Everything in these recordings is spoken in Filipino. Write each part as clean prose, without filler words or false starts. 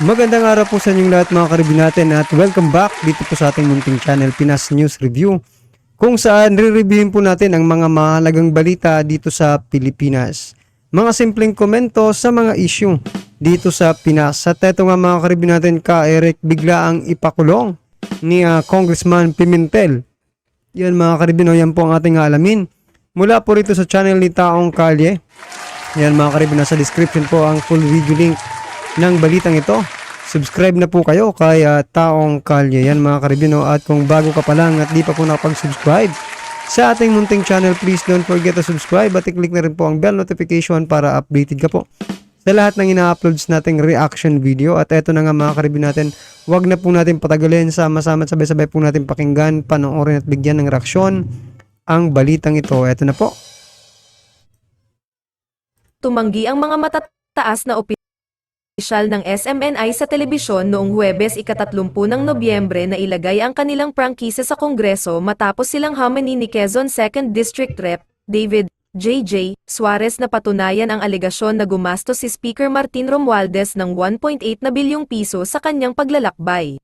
Magandang araw po sa inyong lahat mga karibin natin at welcome back dito po sa ating munting channel Pinas News Review, kung saan re-reviewin po natin ang mga mahalagang balita dito sa Pilipinas. Mga simpleng komento sa mga issue dito sa Pinas. At eto nga mga karibin natin, Eric bigla ang ipakulong ni Congressman Pimentel. Yan mga karibin, yan po ang ating alamin mula po rito sa channel ni Taong Kalye. Yan mga karibin, nasa description po ang full video link ng balitang ito. Subscribe na po kayo kay Taong Kalye. Yan mga karibino, at kung bago ka pa lang at di pa po nakapag-subscribe sa ating munting channel, please don't forget to subscribe at i-click na rin po ang bell notification para updated ka po sa lahat ng ina-uploads nating reaction video. At eto na nga mga karibin natin, wag na po natin patagalin, sama-sama at sabay-sabay po natin pakinggan, panoorin at bigyan ng reaksyon ang balitang ito. Eto na po. Tumanggi ang mga matataas na opisyal ng SMNI sa telebisyon noong Huwebes ika-30 ng Nobyembre na ilagay ang kanilang prangkisa sa Kongreso matapos silang hamani ni Quezon 2nd District Rep. David J.J. Suarez na patunayan ang alegasyon na gumastos si Speaker Martin Romualdez ng 1.8 na bilyong piso sa kanyang paglalakbay.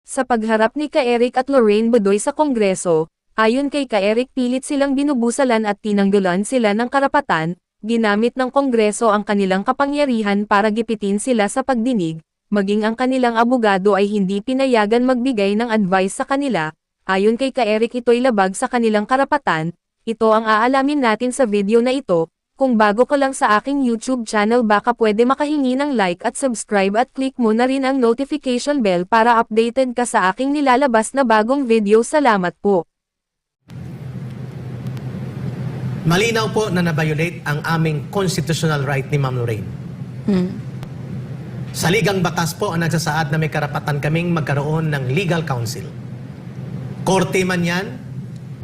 Sa pagharap ni Eric at Lorraine Badoy sa Kongreso, ayon kay Eric, pilit silang binubusalan at tinanggalan sila ng karapatan. Ginamit ng Kongreso ang kanilang kapangyarihan para gipitin sila sa pagdinig, maging ang kanilang abogado ay hindi pinayagan magbigay ng advice sa kanila. Ayon kay Eric, ito'y labag sa kanilang karapatan. Ito ang aalamin natin sa video na ito. Kung bago ka lang sa aking YouTube channel, baka pwede makahingi ng like at subscribe at click mo na rin ang notification bell para updated ka sa aking nilalabas na bagong video. Salamat po. Malinaw po na na-violate ang aming constitutional right ni Ma'am Lorraine. Saligang batas po ang nagsasaad na may karapatan kaming magkaroon ng legal counsel. Korte man yan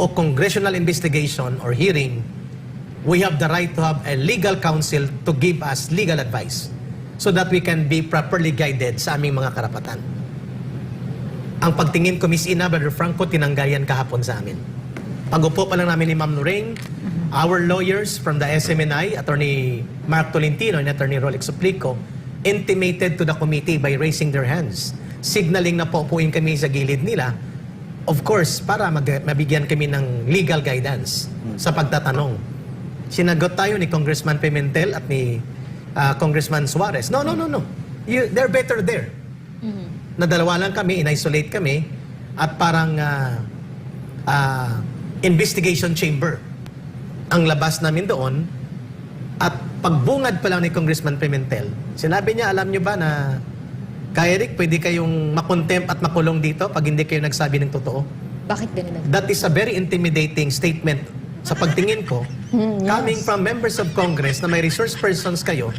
o congressional investigation or hearing, we have the right to have a legal counsel to give us legal advice so that we can be properly guided sa aming mga karapatan. Ang pagtingin ko, Miss Ina, Brother Franco, tinanggal yan kahapon sa amin. Pag-upo pa lang namin ni Ma'am Lorraine, our lawyers from the SMNI, Attorney Mark Tolentino and Attorney Rolex Suplico, intimated to the committee by raising their hands, signaling na paupuin kami sa gilid nila, of course, para mabigyan kami ng legal guidance sa pagtatanong. Sinagot tayo ni Congressman Pimentel at ni Congressman Suarez. No. They're better there. Na dalawa lang kami, in-isolate kami, at parang investigation chamber ang labas namin doon. At pagbungad pa lang ni Congressman Pimentel, sinabi niya, alam niyo ba na Eric, pwede kayong makontempt at makulong dito pag hindi kayo nagsabi ng totoo? Bakit ganun? That is a very intimidating statement sa pagtingin ko, coming from members of Congress na may resource persons kayo,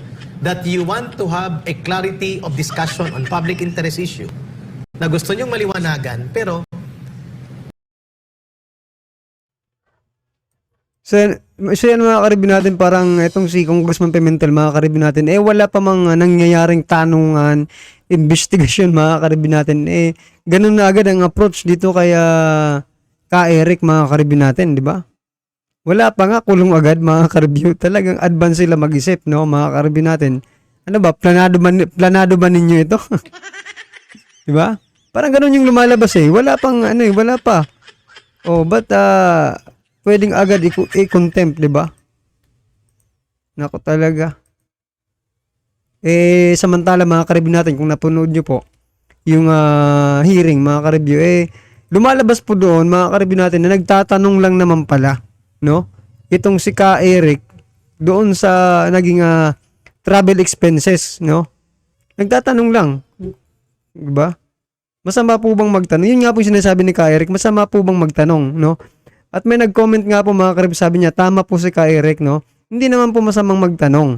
that you want to have a clarity of discussion on public interest issue na gusto niyong maliwanagan, pero So yan mga karibin natin, parang itong si Congressman Pimentel mga karibin natin, wala pa mga nangyayaring tanungan, investigasyon mga karibin natin, ganun na agad ang approach dito kaya Eric mga karibin natin, di ba? Wala pa nga, kulong agad mga karibyo. Talagang advance sila mag-isip, no mga karibin natin. Ano ba, planado ba ninyo ito? Di ba? Parang ganun yung lumalabas wala pang wala pa. But pwedeng agad i-contempt, di ba? Nako talaga. Samantala mga karibyo natin, kung napanood nyo po yung hearing mga karibyo, lumalabas po doon mga karibyo natin na nagtatanong lang naman pala, no? Itong si Eric doon sa naging travel expenses, no? Nagtatanong lang. Di ba? Masama po bang magtanong? Yun nga po yung sinasabi ni Eric, masama po bang magtanong, no? At may nag-comment nga po mga karib, sabi niya, tama po si Eric, no? Hindi naman po masamang magtanong.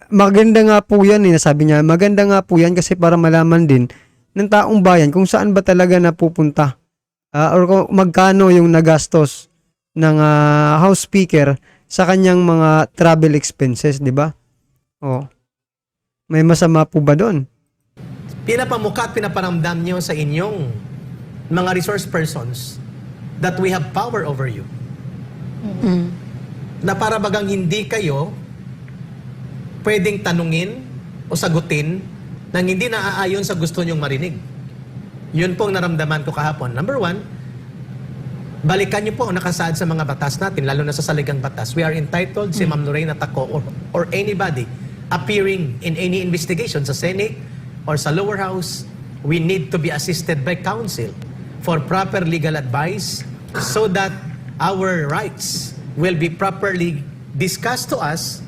Maganda nga po yan, sabi niya, maganda nga po yan kasi para malaman din ng taong bayan kung saan ba talaga napupunta. Or kung magkano yung nagastos ng House Speaker sa kanyang mga travel expenses, di ba? May masama po ba doon? pinapamuka at pinaparamdam nyo sa inyong mga resource persons that we have power over you. Na para bagang hindi kayo pwedeng tanungin o sagutin nang hindi naaayon sa gusto nyong marinig. Yun po ang naramdaman ko kahapon. Number one, balikan niyo po ang nakasaad sa mga batas natin, lalo na sa saligang batas. We are entitled, si Ma'am Lorraine at ako, or anybody appearing in any investigation sa Senate or sa lower house, we need to be assisted by counsel for proper legal advice so that our rights will be properly discussed to us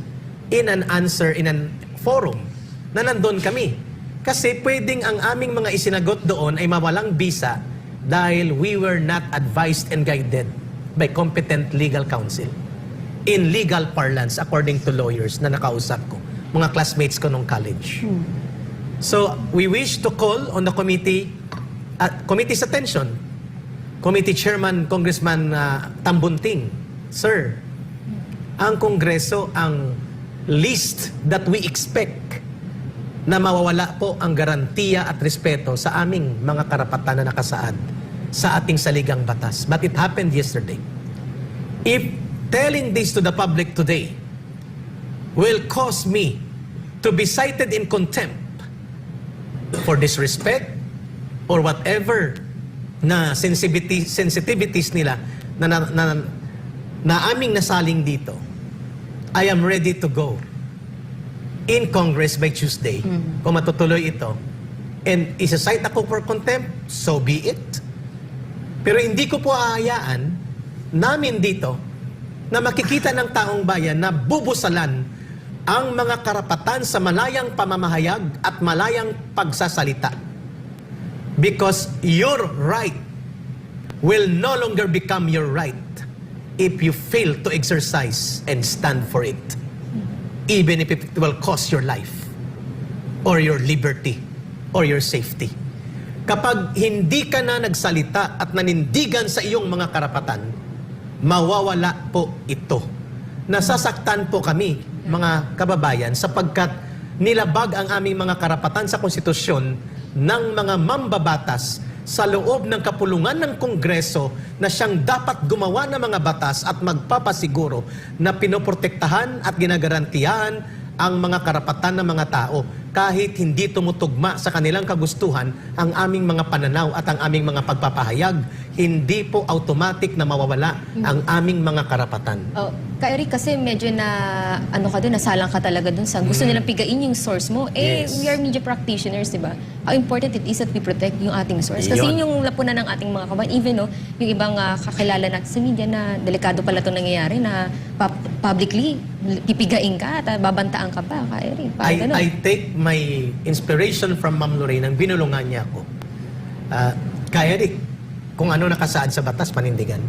in an answer, in an forum na nandun kami. Kasi pwedeng ang aming mga isinagot doon ay mawalang bisa dahil we were not advised and guided by competent legal counsel. In legal parlance, according to lawyers na nakausap ko, mga classmates ko nung college. So, we wish to call on the committee's attention. Committee Chairman, Congressman Tambunting, Sir, ang Kongreso ang least that we expect na mawawala po ang garantiya at respeto sa aming mga karapatan na nakasaad sa ating saligang batas. But it happened yesterday. If telling this to the public today will cause me to be cited in contempt for disrespect or whatever na sensitivities nila na aming nasaling dito, I am ready to go in Congress by Tuesday kung matutuloy ito. And isa-cite ako for contempt, so be it. Pero hindi ko po aayaan namin dito na makikita ng taong bayan na bubusalan ang mga karapatan sa malayang pamamahayag at malayang pagsasalita. Because your right will no longer become your right if you fail to exercise and stand for it. Even if it will cost your life or your liberty or your safety. Kapag hindi ka na nagsalita at nanindigan sa iyong mga karapatan, mawawala po ito. Nasasaktan po kami, mga kababayan, sapagkat nilabag ang aming mga karapatan sa konstitusyon ng mga mambabatas sa loob ng kapulungan ng Kongreso na siyang dapat gumawa ng mga batas at magpapasiguro na pinoprotektahan at ginagarantiyahan ang mga karapatan ng mga tao kahit hindi tumutugma sa kanilang kagustuhan ang aming mga pananaw at ang aming mga pagpapahayag, hindi po automatic na mawawala ang aming mga karapatan. Kay Eric, kasi medyo na, nasalang ka talaga dun sa gusto nilang pigain yung source mo. Yes. We are media practitioners, di ba? How important it is that we protect yung ating source. Kasi yun yung lapunan ng ating mga kabayan. Even, yung ibang kakilala natin sa media na delikado pala itong nangyayari na publicly pipigain ka at babantaan ka pa, Kay Eric. I take my inspiration from Ma'am Lorraine ang binulungan niya ako. Kay Eric, kung ano nakasaad sa batas, panindigan.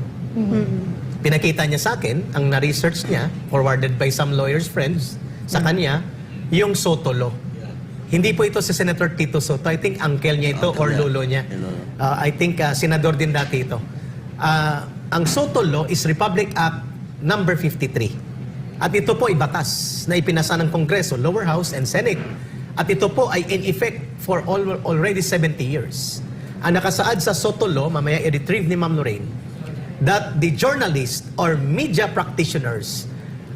Pinakita niya sa akin, ang na-research niya, forwarded by some lawyers' friends, sa kanya, yung Soto Law. Hindi po ito si Senator Tito Soto. I think uncle niya ito or lolo niya. I think senador din dati ito. Ang Soto Law is Republic Act number 53. At ito po ay batas na ipinasa ng Kongreso, Lower House and Senate. At ito po ay in effect for already 70 years. Ang nakasaad sa Soto Law, mamaya i-retrieve ni Ma'am Lorraine, that the journalists or media practitioners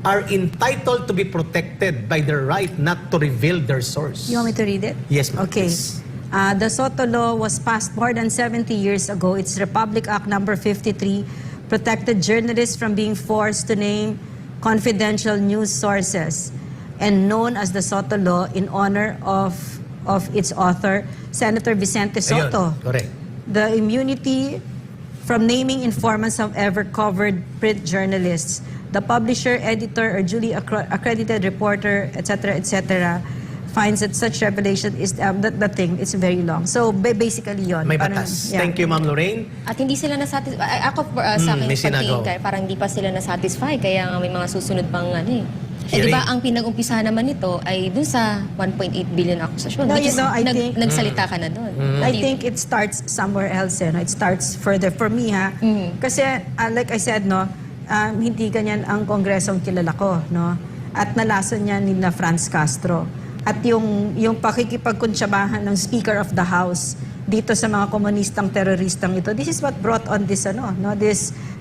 are entitled to be protected by their right not to reveal their source. You want me to read it? Yes, ma'am. Okay. Please. The Soto Law was passed more than 70 years ago. It's Republic Act number 53, protected journalists from being forced to name confidential news sources and known as the Soto Law in honor of its author, Senator Vicente Soto. Ayun, correct. The immunity from naming informants of ever covered print journalists, the publisher, editor, or duly accredited reporter, etc., finds that such revelation is the thing. It's very long. So basically, yon. May batas. Yeah. Thank you, Ma'am Lorraine. At hindi sila nasatisfy. Ako, sa akin, may pagtingin sinago. ka, parang hindi pa sila nasatisfy. Kaya nga may mga susunod pang Eh, Hearing. di ba, ang pinag-umpisa naman nito ay dun sa 1.8 billion akusasyon. No, which you is, know, I think- nagsalita ka na dun. I think it starts somewhere else. No? It starts further. For me, kasi like I said, hindi ganyan ang kongresong kilala ko. No? At nalason niya ni na Franz Castro. At yung pakikipagkunsyabahan ng Speaker of the House dito sa mga komunistang teroristang ito, this is what brought on this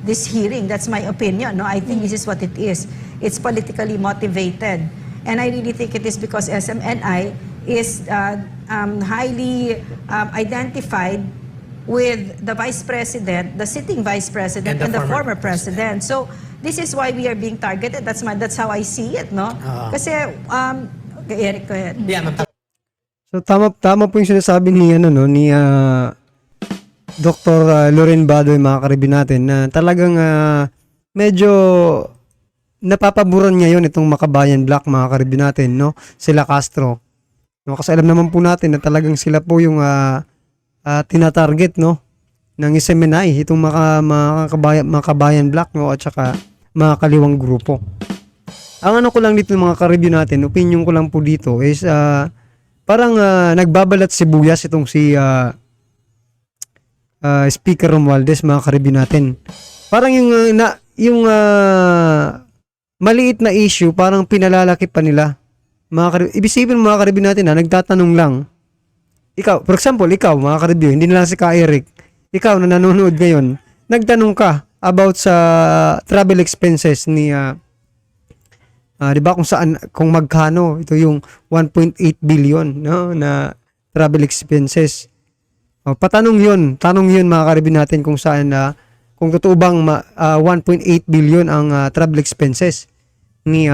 this hearing. That's my opinion. No? I think this is what it is. It's politically motivated. And I really think it is because SMNI is highly identified with the Vice President, the sitting Vice President, And the and the former former President. So, this is why we are being targeted. That's how I see it, no? Kasi, okay, Eric, go ahead. Yeah, ma'am. So tama po yung sinasabi ni Dr. Loren Badoy, mga karibin natin, na talagang medyo napapaboran niya yon itong Makabayan Black, mga karibin natin, no? Sila Castro. No, kasi alam naman po natin na talagang sila po yung tinatarget, no, ng SMNI, itong Makabayan Black, no, at saka mga kaliwang grupo. Ang ano ko lang dito, mga ka-review natin, opinion ko lang po dito is parang nagbabalat sibuyas itong si Speaker Romualdez, mga ka-review natin. Parang yung maliit na issue, parang pinalalaki pa nila. Ibisipin mga ka-review natin, nagtatanong lang. Ikaw, for example, ikaw, mga ka-review, hindi na lang si Ka Eric, ikaw na nanonood ngayon, nagtanong ka about sa travel expenses ni di ba, kung magkano ito yung 1.8 billion, no, na travel expenses. Tanong yun mga karibin natin kung saan kung totoo bang 1.8 billion ang travel expenses ni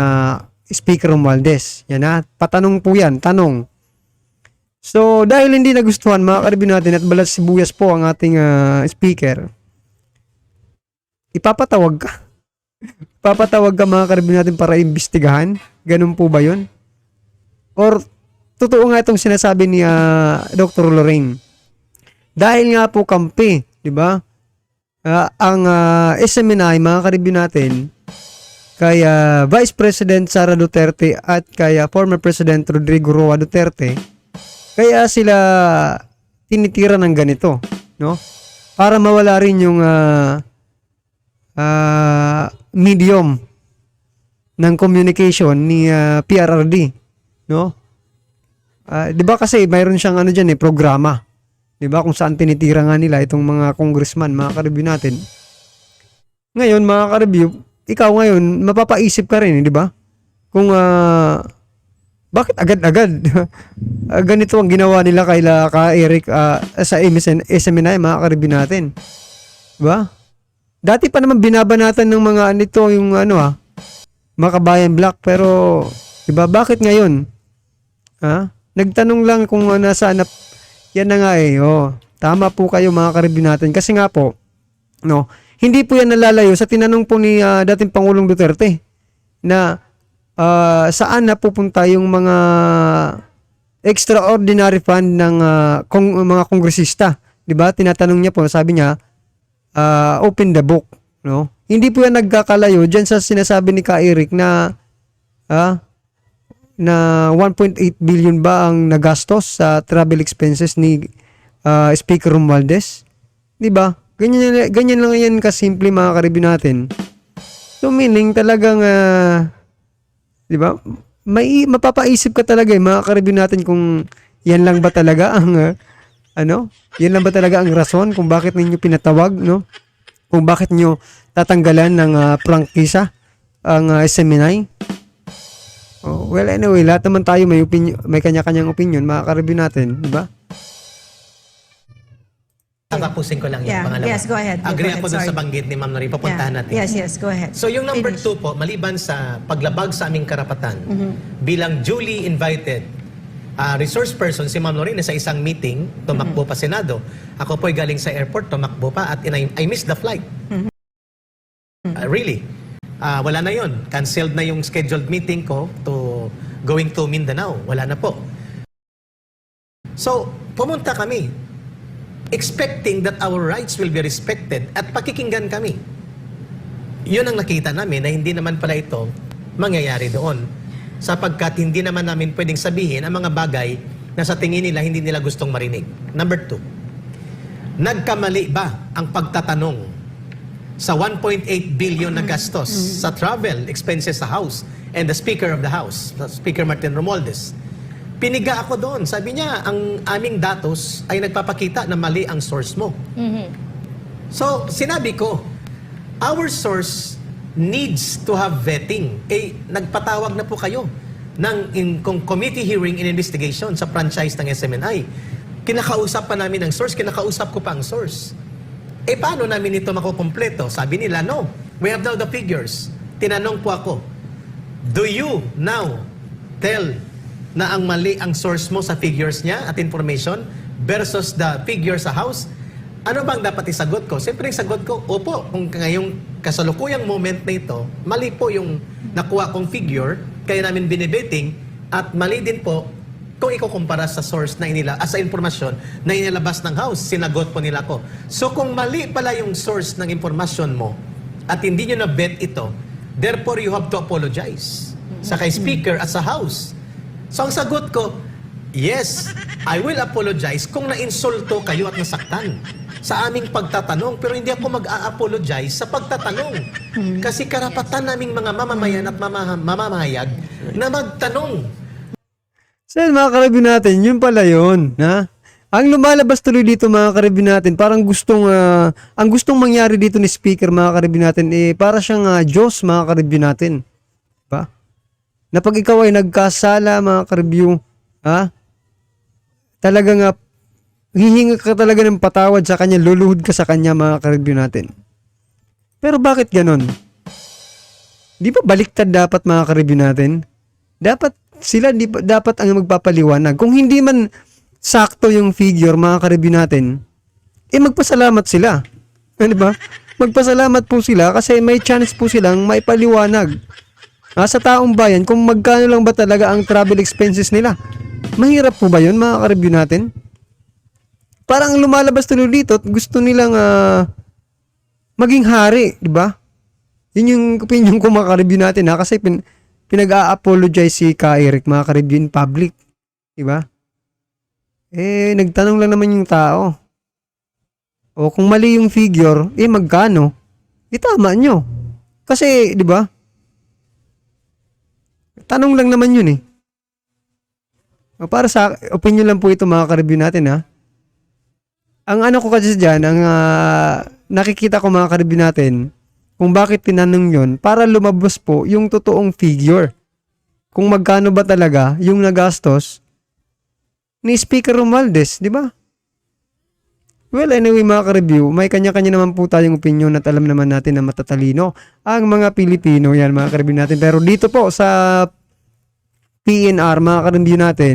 Speaker Romualdez. Yan na, patanong po yan, tanong. So, dahil hindi nagustuhan, mga karibin natin, at balat sibuyas po ang ating speaker, ipapatawag ka. Papatawag ka, mga karibin natin, para imbestigahan? Ganun po ba yun? Or, totoo nga itong sinasabi ni Dr. Lorraine. Dahil nga po kampi, di ba? Ang SMNI, mga karibin natin, kay Vice President Sara Duterte at kay former President Rodrigo Roa Duterte, kaya sila tinitira ng ganito, no? Para mawala rin yung medium ng communication ni PRRD, no? 'Di ba kasi mayroon siyang programa, 'di ba, kung saan tinitira nga nila itong mga congressman, mga ka-review natin. Ngayon, mga ka-review, ikaw ngayon mapapaisip ka rin, 'di ba? Kung bakit agad-agad ganito ang ginawa nila kay Ka Eric sa SMNI, mga ka-review natin. 'Di ba? Dati pa naman binabanatan ng mga nito yung Makabayan Black, pero 'di ba, bakit ngayon? Nagtanong lang kung nasaan na, yan na nga tama po kayo, mga ka-review natin, kasi nga po, no, hindi po yan nalalayo sa tinanong po ni dating Pangulong Duterte na saan napupunta yung mga extraordinary fund ng mga kongresista, 'di ba? Tinatanong niya po, sabi niya, open the book, no? Hindi po yan nagkakalayo diyan sa sinasabi ni Ka Eric na 1.8 billion ba ang nagastos sa travel expenses ni Speaker Romualdez, 'di ba? Ganyan lang yan kasimple, mga ka-review natin. So meaning talagang 'di ba? Mapapaisip ka talaga, mga ka-review natin, kung yan lang ba talaga ang yan lang ba talaga ang rason kung bakit ninyo pinatawag, no? Kung bakit niyo tatanggalan ng prangkisa ang SMNI? Well, anyway, lahat naman tayo may kanya-kanyang opinion, mga ka-review natin, 'di ba? Tatapusin ko lang yung Yeah, pangalawa. yes, go ahead. Agree Go ahead, ako dun sa sorry. banggit ni Ma'am Nori. Papuntahan natin. Yes, go ahead. So yung number Finish. 2 po, maliban sa paglabag sa aming karapatan, bilang duly invited resource person, si Ma'am Nori na sa isang meeting, tumakbo pa Senado. Ako po ay galing sa airport, tumakbo pa, at I missed the flight. Really. Wala na yon. Canceled na yung scheduled meeting ko to going to Mindanao. Wala na po. So, pumunta kami expecting that our rights will be respected at pakikinggan kami. Yun ang nakita namin na hindi naman pala ito mangyayari doon. Sapagkat hindi naman namin pwedeng sabihin ang mga bagay na sa tingin nila hindi nila gustong marinig. Number 2, nagkamali ba ang pagtatanong sa 1.8 billion na gastos sa travel expenses sa House and the Speaker of the House, Speaker Martin Romualdez? Piniga ako doon. Sabi niya, ang aming datos ay nagpapakita na mali ang source mo. So, sinabi ko, our source needs to have vetting. Nagpatawag na po kayo kung committee hearing and investigation sa franchise ng SMNI. Kinakausap pa namin ang source, kinakausap ko pa ang source. Paano namin ito makukumpleto? Sabi nila, no, we have now the figures. Tinanong po ako, do you now tell na ang mali ang source mo sa figures niya at information versus the figure sa house? Ano bang dapat isagot ko? Siyempre yung sagot ko, opo, kung ngayong kasalukuyang moment na ito, mali po yung nakuha kong figure, kaya namin binibeting, at mali din po kung ikukumpara sa source na sa informasyon na inilabas ng house, sinagot po nila ko. So kung mali pala yung source ng informasyon mo at hindi nyo na-bet ito, therefore you have to apologize sa kay speaker at sa house. So ang sagot ko, yes, I will apologize kung na-insulto kayo at nasaktan sa aming pagtatanong, pero hindi ako mag-a-apologize sa pagtatanong. Kasi karapatan naming mga mamamayan at mamamahayag na magtanong. So yun, mga ka-review natin, yun pala yun. Ha? Ang lumalabas tuloy dito mga ka-review natin, parang ang gustong mangyari dito ni speaker mga ka-review natin, para siyang Diyos mga ka-review natin. Diba? Na pag ikaw ay nagkasala mga ka-review, talagang hihinga ka talaga ng patawad sa kanya, luluhod ka sa kanya mga ka-review natin. Pero bakit ganon? Di ba baliktad dapat mga ka-review natin? Dapat sila dapat ang magpapaliwanag. Kung hindi man sakto yung figure mga ka-review natin, magpasalamat sila. Ano ba? Magpasalamat po sila kasi may chance po silang maipaliwanag. Sa taong bayan kung magkano lang ba talaga ang travel expenses nila. Mahirap po ba yun mga ka-review natin? Parang lumalabas tuloy dito at gusto nilang maging hari, di ba? Yun yung opinion ko mga ka-review natin kasi pinag-a-apologize si Ka Eric mga ka-review in public, di ba? Nagtanong lang naman yung tao. O kung mali yung figure, magkano? Tama nyo. Kasi, di ba? Tanong lang naman yun Para sa opinion lang po ito mga ka-review natin Ang ano ko kasi dyan, ang nakikita ko mga ka-review natin, kung bakit tinanong yun, para lumabas po yung totoong figure. Kung magkano ba talaga yung nagastos ni Speaker Romualdez, di ba? Well, anyway mga ka-review, may kanya-kanya naman po tayong opinion at alam naman natin na matatalino ang mga Pilipino yan mga ka-review natin. Pero dito po sa PNR mga ka-review natin,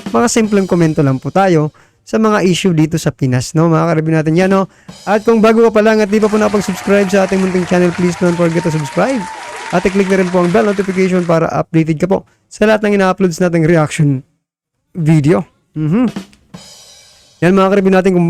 mga simpleng komento lang po tayo sa mga issue dito sa Pinas, no? Mga ka-review natin yan, no? At kung bago ka pa lang at di pa po nakapag-subscribe sa ating munting channel, please don't forget to subscribe. At i-click na rin po ang bell notification para updated ka po sa lahat ng ina-uploads nating reaction video. Yan mga ka-review natin, kung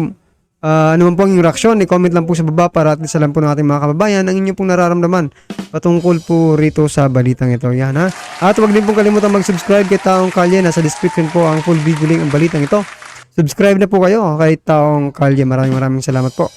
ano man po ang reaksyon, i-comment lang po sa baba para at least alam po ng ating mga kababayan ang inyong pong nararamdaman patungkol po rito sa balitang ito. Yan ha. At huwag din pong kalimutan mag-subscribe kay Taong Kalye. Nasa description po ang full video link ang balitang ito. Subscribe na po kayo kay Taong Kalye. Maraming salamat po.